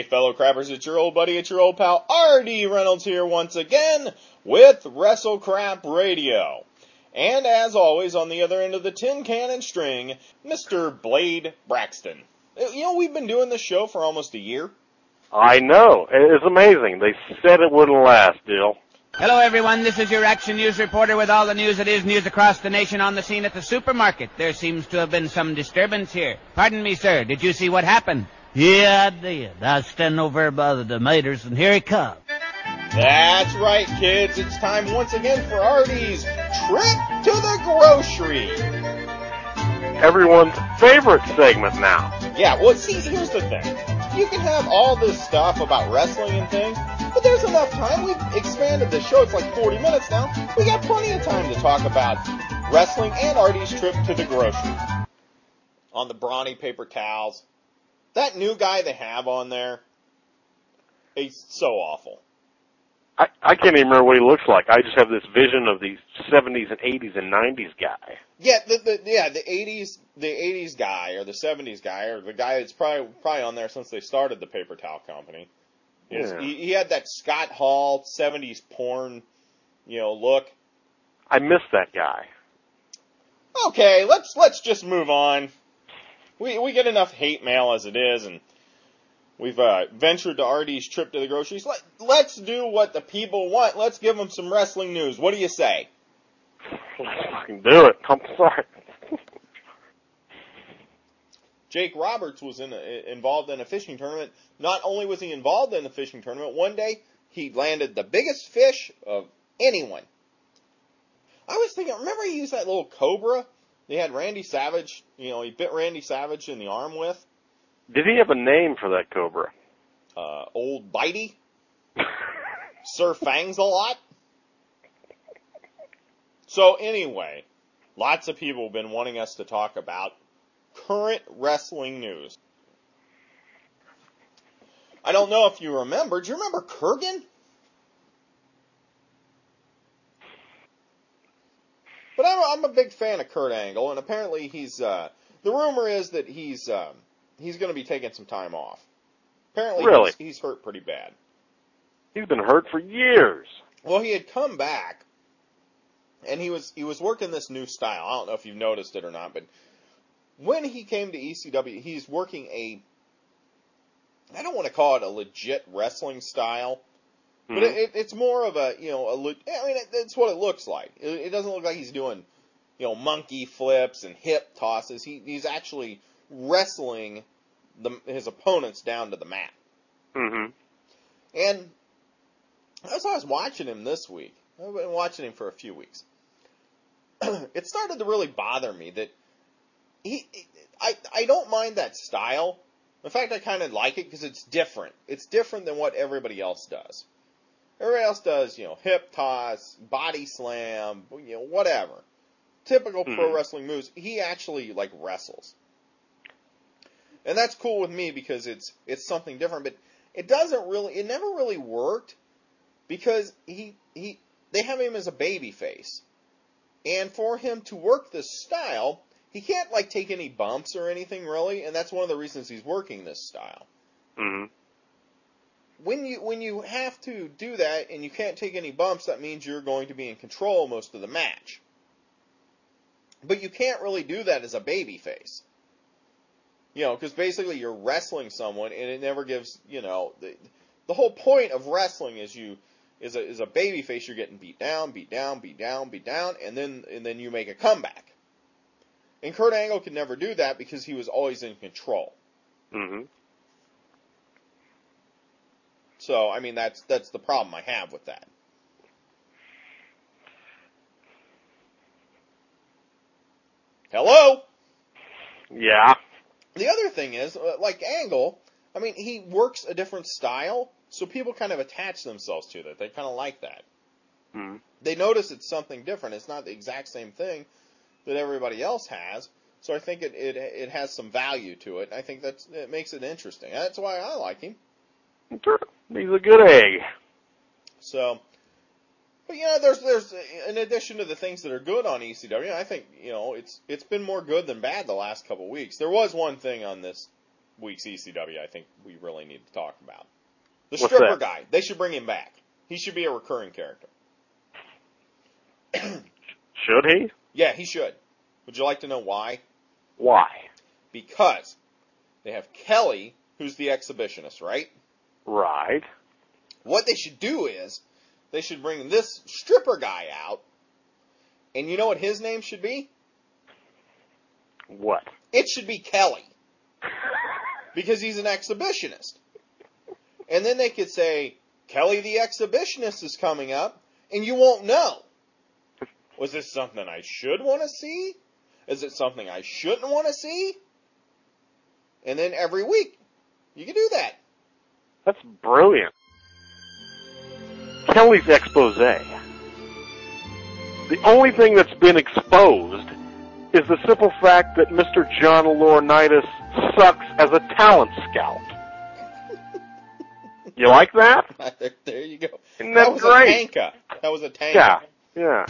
Hey, fellow crabbers, it's your old buddy, it's your old pal, R.D. Reynolds here once again with Wrestle Crap Radio. And as always, on the other end of the tin can and string, Mr. Blade Braxton. You know, we've been doing this show for almost a year. I know. It's amazing. They said it wouldn't last, Bill. Hello, everyone. This is your Action News reporter with all the news that is news across the nation on the scene at the supermarket. There seems to have been some disturbance here. Pardon me, sir. Did you see what happened? Yeah, I did. I was standing over by the tomatoes, and here he comes. That's right, kids. It's time once again for Artie's Trip to the Grocery. Everyone's favorite segment now. Yeah, well, see, here's the thing. You can have all this stuff about wrestling and things, but there's enough time. We've expanded the show. It's like 40 minutes now. We got plenty of time to talk about wrestling and Artie's Trip to the Grocery. On the Brawny paper towels. That new guy they have on there, he's so awful. I can't even remember what he looks like. I just have this vision of the 70s and 80s and 90s guy. Yeah, the 80s guy or the 70s guy or the guy that's probably on there since they started the paper towel company. Yeah. He had that Scott Hall 70s porn, look. I miss that guy. Okay, let's just move on. We get enough hate mail as it is, and we've ventured to Artie's Trip to the Groceries. Let's do what the people want. Let's give them some wrestling news. What do you say? Let's fucking do it. I'm sorry. Jake Roberts was involved in a fishing tournament. Not only was he involved in the fishing tournament, one day he landed the biggest fish of anyone. I was thinking, remember he used that little cobra they had Randy Savage, he bit Randy Savage in the arm with? Did he have a name for that cobra? Old Bitey? Sir Fangs-a-Lot? So anyway, lots of people have been wanting us to talk about current wrestling news. I don't know if you remember. Do you remember Kurgan? But I'm a big fan of Kurt Angle, and apparently the rumor is that he's going to be taking some time off. Apparently really? He's hurt pretty bad. He's been hurt for years. Well, he had come back, and he was working this new style. I don't know if you've noticed it or not, but when he came to ECW, he's working I don't want to call it a legit wrestling style, but it's more of it's what it looks like. It doesn't look like he's doing, monkey flips and hip tosses. He's actually wrestling his opponents down to the mat. Mm-hmm. And as I was watching him this week, I've been watching him for a few weeks, it started to really bother me that I don't mind that style. In fact, I kind of like it because it's different. It's different than what everybody else does. Everybody else does, hip toss, body slam, whatever. Typical pro wrestling moves. He actually, wrestles. And that's cool with me because it's something different. But it never really worked because they have him as a baby face. And for him to work this style, he can't, take any bumps or anything, really. And that's one of the reasons he's working this style. Mm-hmm. When you have to do that and you can't take any bumps, that means you're going to be in control most of the match. But you can't really do that as a babyface. Because basically you're wrestling someone and it never gives, the whole point of wrestling is is a babyface, you're getting beat down, and then you make a comeback. And Kurt Angle could never do that because he was always in control. Mm-hmm. So, that's the problem I have with that. Hello? Yeah. The other thing is, Angle, he works a different style, so people kind of attach themselves to that. They kind of like that. Mm-hmm. They notice it's something different. It's not the exact same thing that everybody else has, so I think it has some value to it. I think it makes it interesting. That's why I like him. He's a good egg. So, but there's in addition to the things that are good on ECW, I think it's been more good than bad the last couple weeks. There was one thing on this week's ECW I think we really need to talk about. The What's stripper that? guy. They should bring him back. He should be a recurring character. Should he? Yeah, he should. Would you like to know why? Why? Because they have Kelly, who's the exhibitionist, right? Right. What they should do is they should bring this stripper guy out, and you know what his name should be? What? It should be Kelly. Because he's an exhibitionist. And then they could say, Kelly the exhibitionist is coming up, and you won't know. Was this something I should want to see? Is it something I shouldn't want to see? And then every week, you can do that. That's brilliant. Kelly's expose. The only thing that's been exposed is the simple fact that Mr. John Laurinaitis sucks as a talent scout. You like that? There you go. Isn't that was great? A tanka. That was a tanka. Yeah.